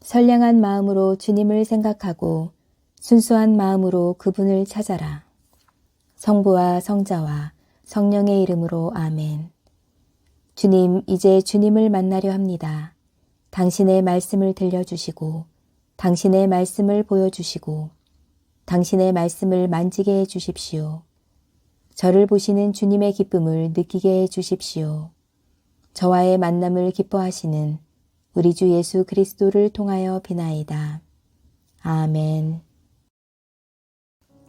선량한 마음으로 주님을 생각하고 순수한 마음으로 그분을 찾아라. 성부와 성자와 성령의 이름으로 아멘. 주님, 이제 주님을 만나려 합니다. 당신의 말씀을 들려주시고 당신의 말씀을 보여주시고 당신의 말씀을 만지게 해 주십시오. 저를 보시는 주님의 기쁨을 느끼게 해 주십시오. 저와의 만남을 기뻐하시는 우리 주 예수 그리스도를 통하여 비나이다. 아멘.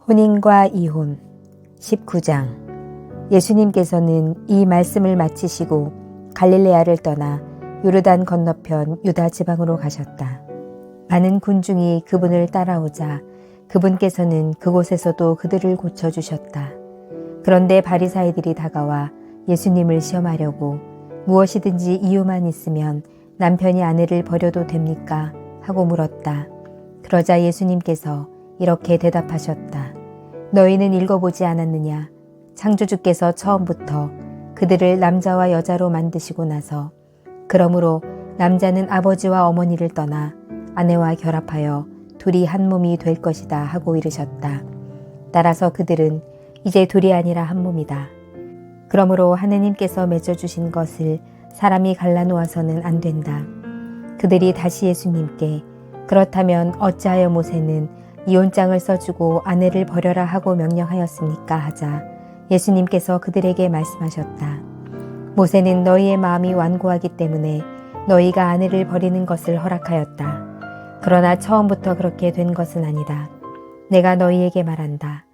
혼인과 이혼 19장. 예수님께서는 이 말씀을 마치시고 갈릴레아를 떠나 요르단 건너편 유다 지방으로 가셨다. 많은 군중이 그분을 따라오자 그분께서는 그곳에서도 그들을 고쳐주셨다. 그런데 바리사이들이 다가와 예수님을 시험하려고 무엇이든지 이유만 있으면 남편이 아내를 버려도 됩니까? 하고 물었다. 그러자 예수님께서 이렇게 대답하셨다. 너희는 읽어보지 않았느냐? 창조주께서 처음부터 그들을 남자와 여자로 만드시고 나서 그러므로 남자는 아버지와 어머니를 떠나 아내와 결합하여 둘이 한 몸이 될 것이다 하고 이르셨다. 따라서 그들은 이제 둘이 아니라 한 몸이다. 그러므로 하느님께서 맺어주신 것을 사람이 갈라놓아서는 안 된다. 그들이 다시 예수님께 그렇다면 어찌하여 모세는 이혼장을 써주고 아내를 버려라 하고 명령하였습니까? 하자 예수님께서 그들에게 말씀하셨다. 모세는 너희의 마음이 완고하기 때문에 너희가 아내를 버리는 것을 허락하였다. 그러나 처음부터 그렇게 된 것은 아니다. 내가 너희에게 말한다.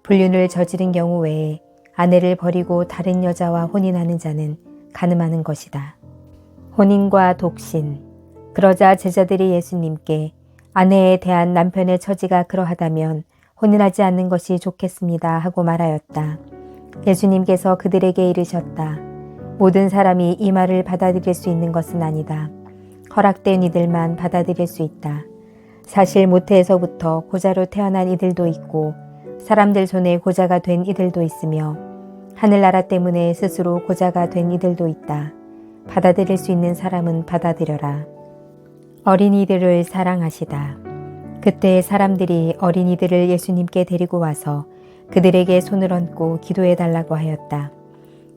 불륜을 저지른 경우 외에 아내를 버리고 다른 여자와 혼인하는 자는 간음하는 것이다. 혼인과 독신. 그러자 제자들이 예수님께 아내에 대한 남편의 처지가 그러하다면 혼인하지 않는 것이 좋겠습니다 하고 말하였다. 예수님께서 그들에게 이르셨다. 모든 사람이 이 말을 받아들일 수 있는 것은 아니다. 허락된 이들만 받아들일 수 있다. 사실 모태에서부터 고자로 태어난 이들도 있고 사람들 손에 고자가 된 이들도 있으며 하늘나라 때문에 스스로 고자가 된 이들도 있다. 받아들일 수 있는 사람은 받아들여라. 어린이들을 사랑하시다. 그때 사람들이 어린이들을 예수님께 데리고 와서 그들에게 손을 얹고 기도해 달라고 하였다.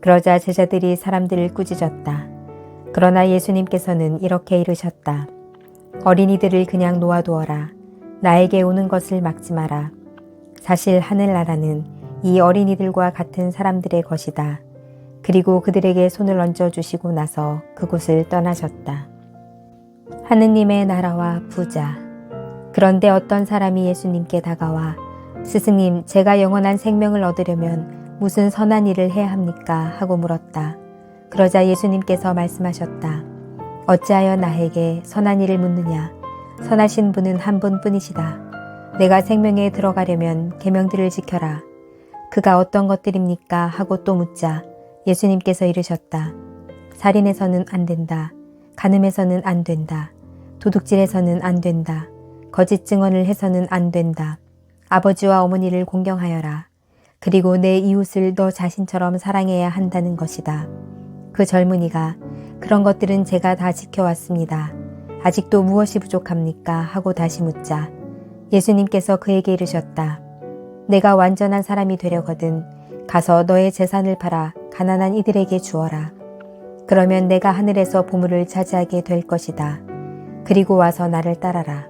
그러자 제자들이 사람들을 꾸짖었다. 그러나 예수님께서는 이렇게 이르셨다. 어린이들을 그냥 놓아두어라. 나에게 오는 것을 막지 마라. 사실 하늘나라는 이 어린이들과 같은 사람들의 것이다. 그리고 그들에게 손을 얹어주시고 나서 그곳을 떠나셨다. 하느님의 나라와 부자. 그런데 어떤 사람이 예수님께 다가와 스승님, 제가 영원한 생명을 얻으려면 무슨 선한 일을 해야 합니까? 하고 물었다. 그러자 예수님께서 말씀하셨다. 어찌하여 나에게 선한 일을 묻느냐? 선하신 분은 한 분뿐이시다. 내가 생명에 들어가려면 계명들을 지켜라. 그가 어떤 것들입니까? 하고 또 묻자 예수님께서 이르셨다. 살인해서는 안 된다. 간음해서는 안 된다. 도둑질해서는 안 된다. 거짓 증언을 해서는 안 된다. 아버지와 어머니를 공경하여라. 그리고 내 이웃을 너 자신처럼 사랑해야 한다는 것이다. 그 젊은이가 그런 것들은 제가 다 지켜왔습니다. 아직도 무엇이 부족합니까? 하고 다시 묻자 예수님께서 그에게 이르셨다. 내가 완전한 사람이 되려거든 가서 너의 재산을 팔아 가난한 이들에게 주어라. 그러면 내가 하늘에서 보물을 차지하게 될 것이다. 그리고 와서 나를 따라라.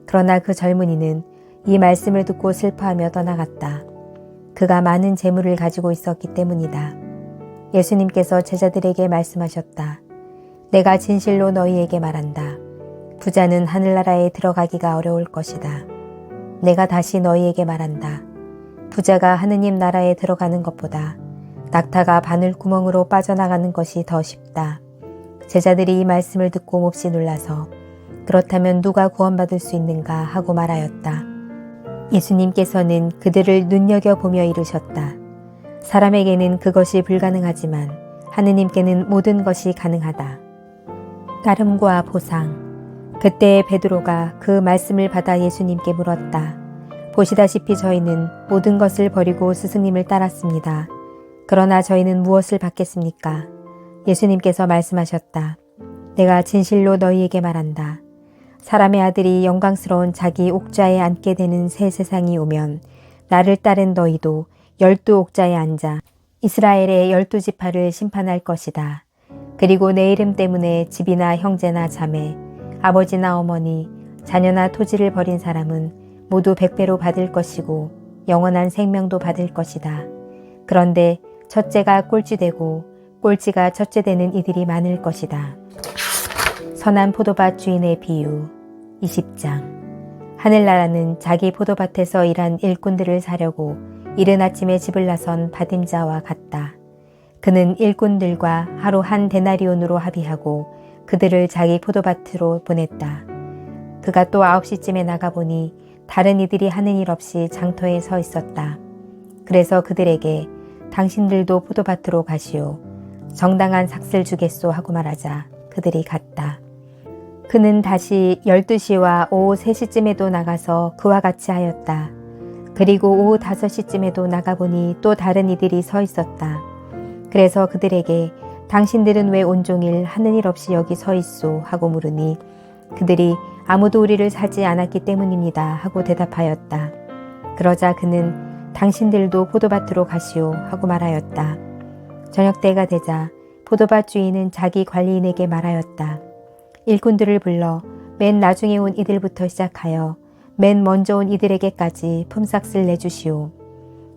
그러나 그 젊은이는 이 말씀을 듣고 슬퍼하며 떠나갔다. 그가 많은 재물을 가지고 있었기 때문이다. 예수님께서 제자들에게 말씀하셨다. 내가 진실로 너희에게 말한다. 부자는 하늘나라에 들어가기가 어려울 것이다. 내가 다시 너희에게 말한다. 부자가 하느님 나라에 들어가는 것보다 낙타가 바늘구멍으로 빠져나가는 것이 더 쉽다. 제자들이 이 말씀을 듣고 몹시 놀라서 그렇다면 누가 구원받을 수 있는가 하고 말하였다. 예수님께서는 그들을 눈여겨보며 이르셨다. 사람에게는 그것이 불가능하지만 하느님께는 모든 것이 가능하다. 따름과 보상. 그때 베드로가 그 말씀을 받아 예수님께 물었다. 보시다시피 저희는 모든 것을 버리고 스승님을 따랐습니다. 그러나 저희는 무엇을 받겠습니까? 예수님께서 말씀하셨다. 내가 진실로 너희에게 말한다. 사람의 아들이 영광스러운 자기 옥좌에 앉게 되는 새 세상이 오면 나를 따른 너희도 12옥좌에 앉아 이스라엘의 12지파를 심판할 것이다. 그리고 내 이름 때문에 집이나 형제나 자매, 아버지나 어머니, 자녀나 토지를 버린 사람은 모두 100배로 받을 것이고 영원한 생명도 받을 것이다. 그런데 첫째가 꼴찌되고 꼴찌가 첫째 되는 이들이 많을 것이다. 선한 포도밭 주인의 비유 20장. 하늘나라는 자기 포도밭에서 일한 일꾼들을 사려고 이른 아침에 집을 나선 받임자와 같다. 그는 일꾼들과 하루 한 데나리온으로 합의하고 그들을 자기 포도밭으로 보냈다. 그가 또 9시쯤에 나가보니 다른 이들이 하는 일 없이 장터에 서 있었다. 그래서 그들에게 당신들도 포도밭으로 가시오. 정당한 삭슬 주겠소 하고 말하자 그들이 갔다. 그는 다시 12시와 오후 3시쯤에도 나가서 그와 같이 하였다. 그리고 오후 5시쯤에도 나가보니 또 다른 이들이 서 있었다. 그래서 그들에게 당신들은 왜 온종일 하는 일 없이 여기 서 있소 하고 물으니 그들이 아무도 우리를 사지 않았기 때문입니다 하고 대답하였다. 그러자 그는 당신들도 포도밭으로 가시오 하고 말하였다. 저녁 때가 되자 포도밭 주인은 자기 관리인에게 말하였다. 일꾼들을 불러 맨 나중에 온 이들부터 시작하여 맨 먼저 온 이들에게까지 품삯을 내주시오.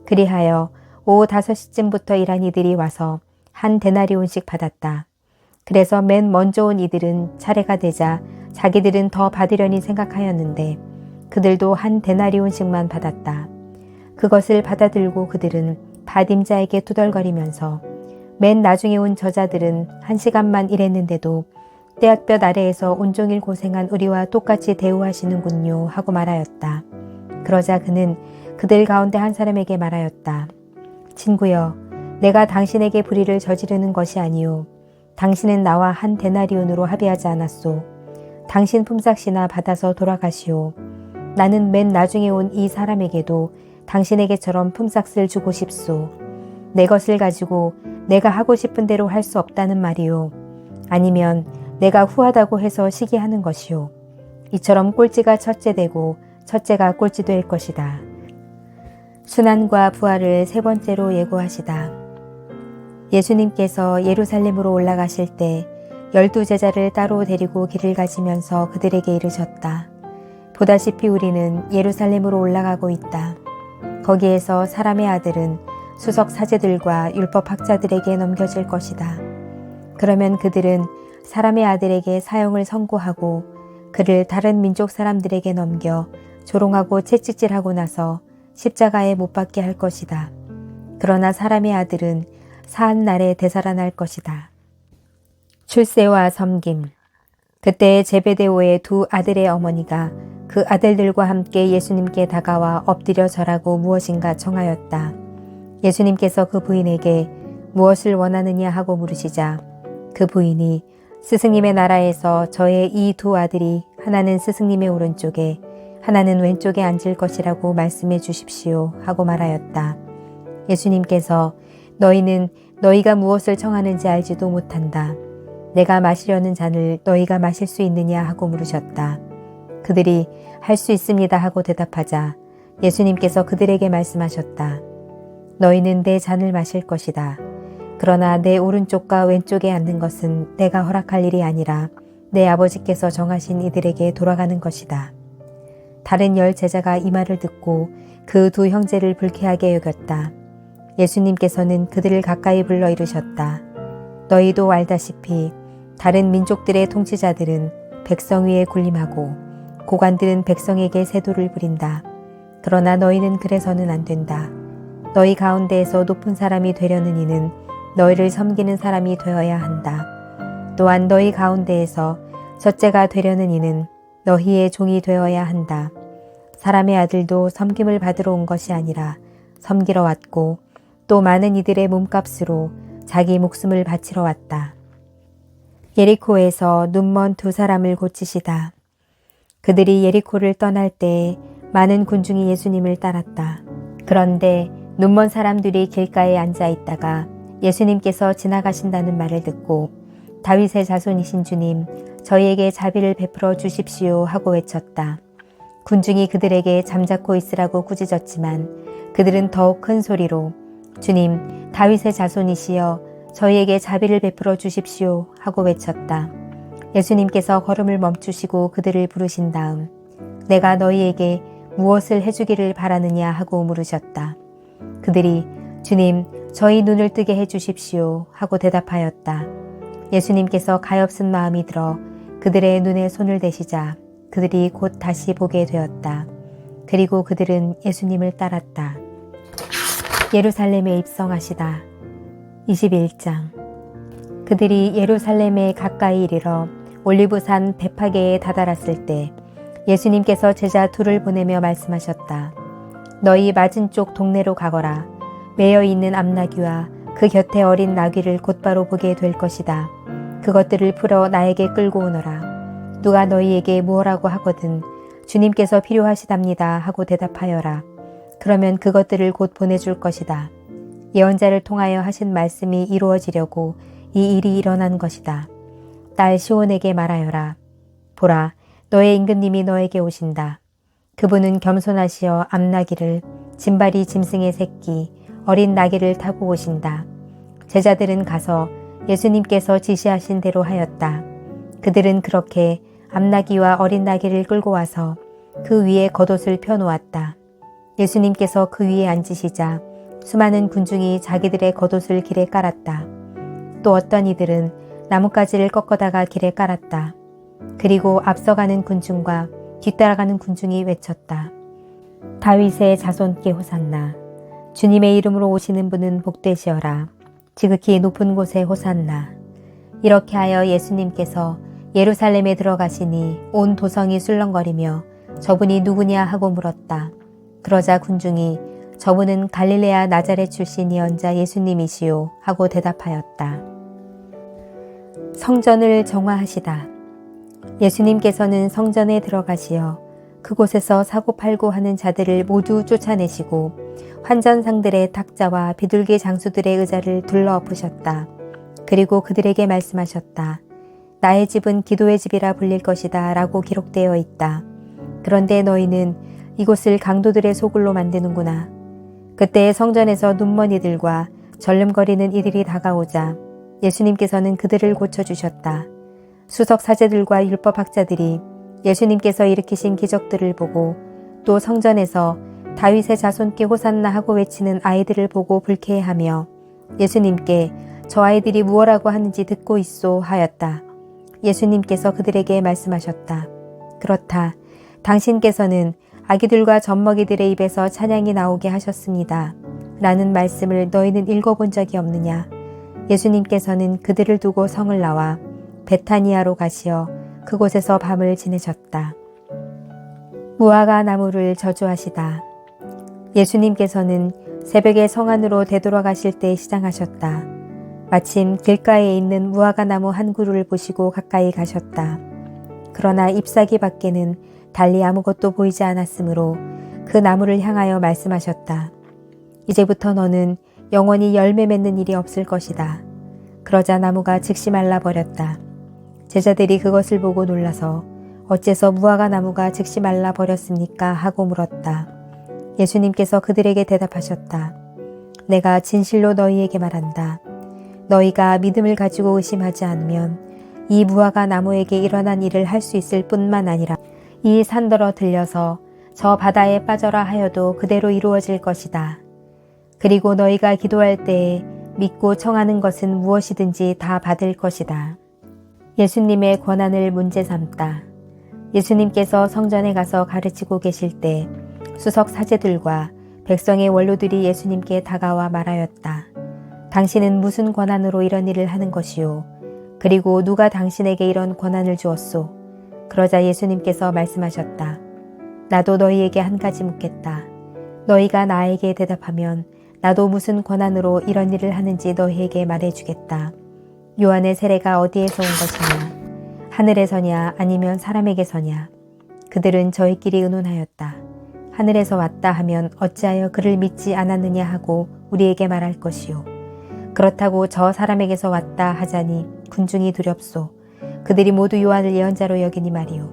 그리하여 오후 5시쯤부터 일한 이들이 와서 한 데나리온씩 받았다. 그래서 맨 먼저 온 이들은 차례가 되자 자기들은 더 받으려니 생각하였는데 그들도 한 데나리온씩만 받았다. 그것을 받아들고 그들은 받임자에게 투덜거리면서 맨 나중에 온 저자들은 1시간만 일했는데도 떼약볕 아래에서 온종일 고생한 우리와 똑같이 대우하시는군요 하고 말하였다. 그러자 그는 그들 가운데 한 사람에게 말하였다. 친구여, 내가 당신에게 불의를 저지르는 것이 아니오. 당신은 나와 한 데나리온으로 합의하지 않았소. 당신 품삯이나 받아서 돌아가시오. 나는 맨 나중에 온 이 사람에게도 당신에게처럼 품삯을 주고 싶소. 내 것을 가지고 내가 하고 싶은 대로 할 수 없다는 말이오. 아니면 내가 후하다고 해서 시기하는 것이오. 이처럼 꼴찌가 첫째 되고 첫째가 꼴찌 될 것이다. 순환과 부활을 세 번째로 예고하시다. 예수님께서 예루살렘으로 올라가실 때 12제자를 따로 데리고 길을 가시면서 그들에게 이르셨다. 보다시피 우리는 예루살렘으로 올라가고 있다. 거기에서 사람의 아들은 수석 사제들과 율법 학자들에게 넘겨질 것이다. 그러면 그들은 사람의 아들에게 사형을 선고하고 그를 다른 민족 사람들에게 넘겨 조롱하고 채찍질하고 나서 십자가에 못 박게 할 것이다. 그러나 사람의 아들은 사한 날에 되살아날 것이다. 출세와 섬김. 그때 제베데오의 두 아들의 어머니가 그 아들들과 함께 예수님께 다가와 엎드려 절하고 무엇인가 청하였다. 예수님께서 그 부인에게 무엇을 원하느냐 하고 물으시자 그 부인이 스승님의 나라에서 저의 이 두 아들이 하나는 스승님의 오른쪽에 하나는 왼쪽에 앉을 것이라고 말씀해 주십시오 하고 말하였다. 예수님께서 너희는 너희가 무엇을 청하는지 알지도 못한다. 내가 마시려는 잔을 너희가 마실 수 있느냐 하고 물으셨다. 그들이 할 수 있습니다 하고 대답하자 예수님께서 그들에게 말씀하셨다. 너희는 내 잔을 마실 것이다. 그러나 내 오른쪽과 왼쪽에 앉는 것은 내가 허락할 일이 아니라 내 아버지께서 정하신 이들에게 돌아가는 것이다. 다른 10 제자가 이 말을 듣고 그 두 형제를 불쾌하게 여겼다. 예수님께서는 그들을 가까이 불러 이르셨다. 너희도 알다시피 다른 민족들의 통치자들은 백성 위에 군림하고 고관들은 백성에게 세도를 부린다. 그러나 너희는 그래서는 안 된다. 너희 가운데에서 높은 사람이 되려는 이는 너희를 섬기는 사람이 되어야 한다. 또한 너희 가운데에서 첫째가 되려는 이는 너희의 종이 되어야 한다. 사람의 아들도 섬김을 받으러 온 것이 아니라 섬기러 왔고 또 많은 이들의 몸값으로 자기 목숨을 바치러 왔다. 예리코에서 눈먼 두 사람을 고치시다. 그들이 예리코를 떠날 때 많은 군중이 예수님을 따랐다. 그런데 눈먼 사람들이 길가에 앉아 있다가 예수님께서 지나가신다는 말을 듣고 다윗의 자손이신 주님, 저희에게 자비를 베풀어 주십시오 하고 외쳤다. 군중이 그들에게 잠자코 있으라고 꾸짖었지만 그들은 더욱 큰 소리로 주님, 다윗의 자손이시여 저희에게 자비를 베풀어 주십시오 하고 외쳤다. 예수님께서 걸음을 멈추시고 그들을 부르신 다음 내가 너희에게 무엇을 해주기를 바라느냐 하고 물으셨다. 그들이 주님, 저희 눈을 뜨게 해주십시오 하고 대답하였다. 예수님께서 가엾은 마음이 들어 그들의 눈에 손을 대시자 그들이 곧 다시 보게 되었다. 그리고 그들은 예수님을 따랐다. 예루살렘에 입성하시다. 21장. 그들이 예루살렘에 가까이 이르러 올리브산 베파게에 다다랐을 때 예수님께서 제자 둘을 보내며 말씀하셨다. 너희 맞은쪽 동네로 가거라. 매여 있는 암나귀와 그 곁에 어린 나귀를 곧바로 보게 될 것이다. 그것들을 풀어 나에게 끌고 오너라. 누가 너희에게 무엇라고 하거든 주님께서 필요하시답니다 하고 대답하여라. 그러면 그것들을 곧 보내줄 것이다. 예언자를 통하여 하신 말씀이 이루어지려고 이 일이 일어난 것이다. 딸 시온에게 말하여라. 보라, 너의 임금님이 너에게 오신다. 그분은 겸손하시어 암나귀를, 짐발이 짐승의 새끼, 어린 나귀를 타고 오신다. 제자들은 가서 예수님께서 지시하신 대로 하였다. 그들은 그렇게 암나귀와 어린 나귀를 끌고 와서 그 위에 겉옷을 펴놓았다. 예수님께서 그 위에 앉으시자 수많은 군중이 자기들의 겉옷을 길에 깔았다. 또 어떤 이들은 나뭇가지를 꺾어다가 길에 깔았다. 그리고 앞서가는 군중과 뒤따라가는 군중이 외쳤다. 다윗의 자손께 호산나. 주님의 이름으로 오시는 분은 복되시어라. 지극히 높은 곳에 호산나. 이렇게 하여 예수님께서 예루살렘에 들어가시니 온 도성이 술렁거리며 저분이 누구냐 하고 물었다. 그러자 군중이 저분은 갈릴레아 나자렛 출신 예언자 예수님이시요 하고 대답하였다. 성전을 정화하시다. 예수님께서는 성전에 들어가시어 그곳에서 사고팔고 하는 자들을 모두 쫓아내시고 환전상들의 탁자와 비둘기 장수들의 의자를 둘러엎으셨다. 그리고 그들에게 말씀하셨다. 나의 집은 기도의 집이라 불릴 것이다 라고 기록되어 있다. 그런데 너희는 이곳을 강도들의 소굴로 만드는구나. 그때 성전에서 눈먼이들과 절름거리는 이들이 다가오자 예수님께서는 그들을 고쳐주셨다. 수석 사제들과 율법학자들이 예수님께서 일으키신 기적들을 보고 또 성전에서 다윗의 자손께 호산나 하고 외치는 아이들을 보고 불쾌해하며 예수님께 저 아이들이 무엇라고 하는지 듣고 있소 하였다. 예수님께서 그들에게 말씀하셨다. 그렇다. 당신께서는 아기들과 젖먹이들의 입에서 찬양이 나오게 하셨습니다. 라는 말씀을 너희는 읽어본 적이 없느냐. 예수님께서는 그들을 두고 성을 나와 베타니아로 가시어 그곳에서 밤을 지내셨다. 무화과 나무를 저주하시다. 예수님께서는 새벽에 성 안으로 되돌아가실 때 시장하셨다. 마침 길가에 있는 무화과 나무 한 그루를 보시고 가까이 가셨다. 그러나 잎사귀 밖에는 달리 아무것도 보이지 않았으므로 그 나무를 향하여 말씀하셨다. 이제부터 너는 영원히 열매 맺는 일이 없을 것이다. 그러자 나무가 즉시 말라버렸다. 제자들이 그것을 보고 놀라서 어째서 무화과 나무가 즉시 말라버렸습니까? 하고 물었다. 예수님께서 그들에게 대답하셨다. 내가 진실로 너희에게 말한다. 너희가 믿음을 가지고 의심하지 않으면 이 무화과 나무에게 일어난 일을 할 수 있을 뿐만 아니라 이 산더러 들려서 저 바다에 빠져라 하여도 그대로 이루어질 것이다. 그리고 너희가 기도할 때에 믿고 청하는 것은 무엇이든지 다 받을 것이다. 예수님의 권한을 문제 삼다. 예수님께서 성전에 가서 가르치고 계실 때 수석 사제들과 백성의 원로들이 예수님께 다가와 말하였다. 당신은 무슨 권한으로 이런 일을 하는 것이요? 그리고 누가 당신에게 이런 권한을 주었소? 그러자 예수님께서 말씀하셨다. 나도 너희에게 한 가지 묻겠다. 너희가 나에게 대답하면 나도 무슨 권한으로 이런 일을 하는지 너희에게 말해주겠다. 요한의 세례가 어디에서 온 것이냐? 하늘에서냐 아니면 사람에게서냐? 그들은 저희끼리 의논하였다. 하늘에서 왔다 하면 어찌하여 그를 믿지 않았느냐 하고 우리에게 말할 것이요. 그렇다고 저 사람에게서 왔다 하자니 군중이 두렵소. 그들이 모두 요한을 예언자로 여기니 말이오.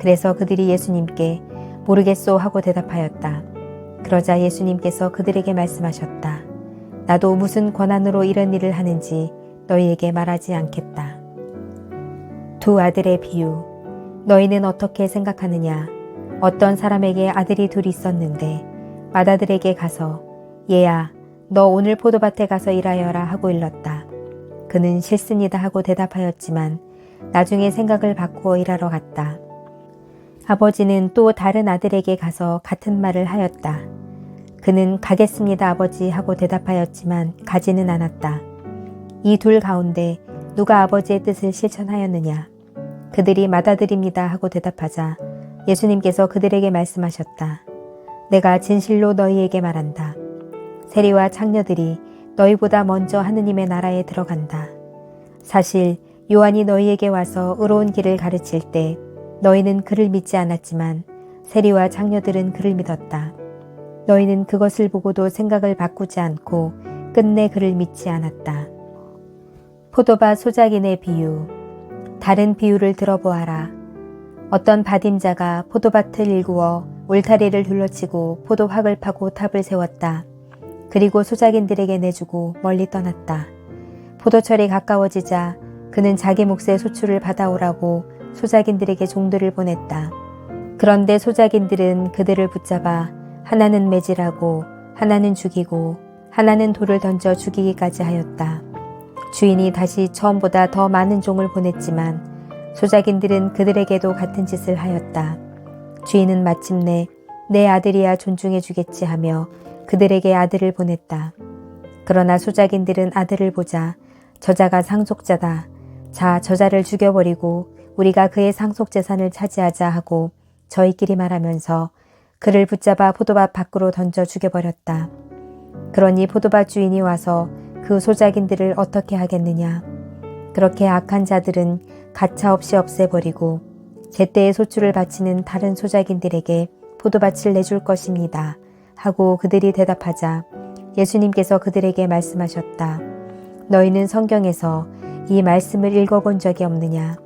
그래서 그들이 예수님께 모르겠소 하고 대답하였다. 그러자 예수님께서 그들에게 말씀하셨다. 나도 무슨 권한으로 이런 일을 하는지 너희에게 말하지 않겠다. 두 아들의 비유. 너희는 어떻게 생각하느냐? 어떤 사람에게 아들이 둘이 있었는데 맏아들에게 가서 얘야 너 오늘 포도밭에 가서 일하여라 하고 일렀다. 그는 싫습니다 하고 대답하였지만 나중에 생각을 바꾸어 일하러 갔다. 아버지는 또 다른 아들에게 가서 같은 말을 하였다. 그는 가겠습니다 아버지 하고 대답하였지만 가지는 않았다. 이 둘 가운데 누가 아버지의 뜻을 실천하였느냐? 그들이 맏아들입니다 하고 대답하자 예수님께서 그들에게 말씀하셨다. 내가 진실로 너희에게 말한다. 세리와 창녀들이 너희보다 먼저 하느님의 나라에 들어간다. 사실 요한이 너희에게 와서 의로운 길을 가르칠 때 너희는 그를 믿지 않았지만 세리와 창녀들은 그를 믿었다. 너희는 그것을 보고도 생각을 바꾸지 않고 끝내 그를 믿지 않았다. 포도밭 소작인의 비유. 다른 비유를 들어보아라. 어떤 밭임자가 포도밭을 일구어 울타리를 둘러치고 포도확을 파고 탑을 세웠다. 그리고 소작인들에게 내주고 멀리 떠났다. 포도철이 가까워지자 그는 자기 몫의 소출을 받아오라고 소작인들에게 종들을 보냈다. 그런데 소작인들은 그들을 붙잡아 하나는 매질하고 하나는 죽이고 하나는 돌을 던져 죽이기까지 하였다. 주인이 다시 처음보다 더 많은 종을 보냈지만 소작인들은 그들에게도 같은 짓을 하였다. 주인은 마침내 내 아들이야 존중해 주겠지 하며 그들에게 아들을 보냈다. 그러나 소작인들은 아들을 보자 저자가 상속자다. 자 저자를 죽여버리고 우리가 그의 상속재산을 차지하자 하고 저희끼리 말하면서 그를 붙잡아 포도밭 밖으로 던져 죽여버렸다. 그러니 포도밭 주인이 와서 그 소작인들을 어떻게 하겠느냐. 그렇게 악한 자들은 가차없이 없애버리고 제때의 소출을 바치는 다른 소작인들에게 포도밭을 내줄 것입니다. 하고 그들이 대답하자 예수님께서 그들에게 말씀하셨다. 너희는 성경에서 이 말씀을 읽어본 적이 없느냐.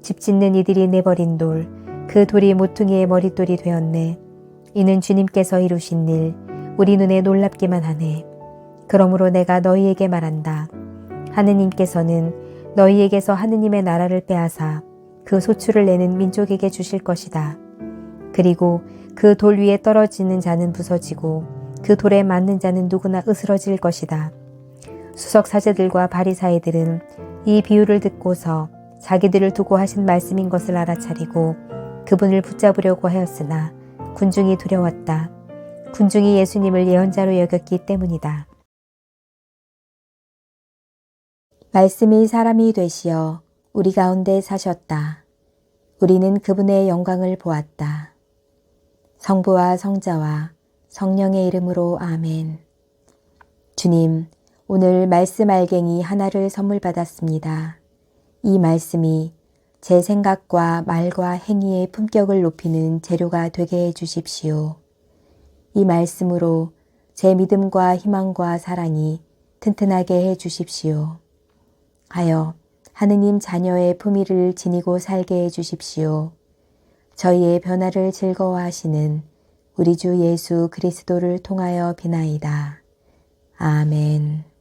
집 짓는 이들이 내버린 돌, 그 돌이 모퉁이의 머릿돌이 되었네. 이는 주님께서 이루신 일, 우리 눈에 놀랍기만 하네. 그러므로 내가 너희에게 말한다. 하느님께서는 너희에게서 하느님의 나라를 빼앗아 그 소출을 내는 민족에게 주실 것이다. 그리고 그 돌 위에 떨어지는 자는 부서지고 그 돌에 맞는 자는 누구나 으스러질 것이다. 수석사제들과 바리사이들은 이 비유를 듣고서 자기들을 두고 하신 말씀인 것을 알아차리고 그분을 붙잡으려고 하였으나 군중이 두려웠다. 군중이 예수님을 예언자로 여겼기 때문이다. 말씀이 사람이 되시어 우리 가운데 사셨다. 우리는 그분의 영광을 보았다. 성부와 성자와 성령의 이름으로 아멘. 주님, 오늘 말씀 알갱이 하나를 선물 받았습니다. 이 말씀이 제 생각과 말과 행위의 품격을 높이는 재료가 되게 해 주십시오. 이 말씀으로 제 믿음과 희망과 사랑이 튼튼하게 해 주십시오. 하여 하느님 자녀의 품위를 지니고 살게 해 주십시오. 저희의 변화를 즐거워하시는 우리 주 예수 그리스도를 통하여 비나이다. 아멘.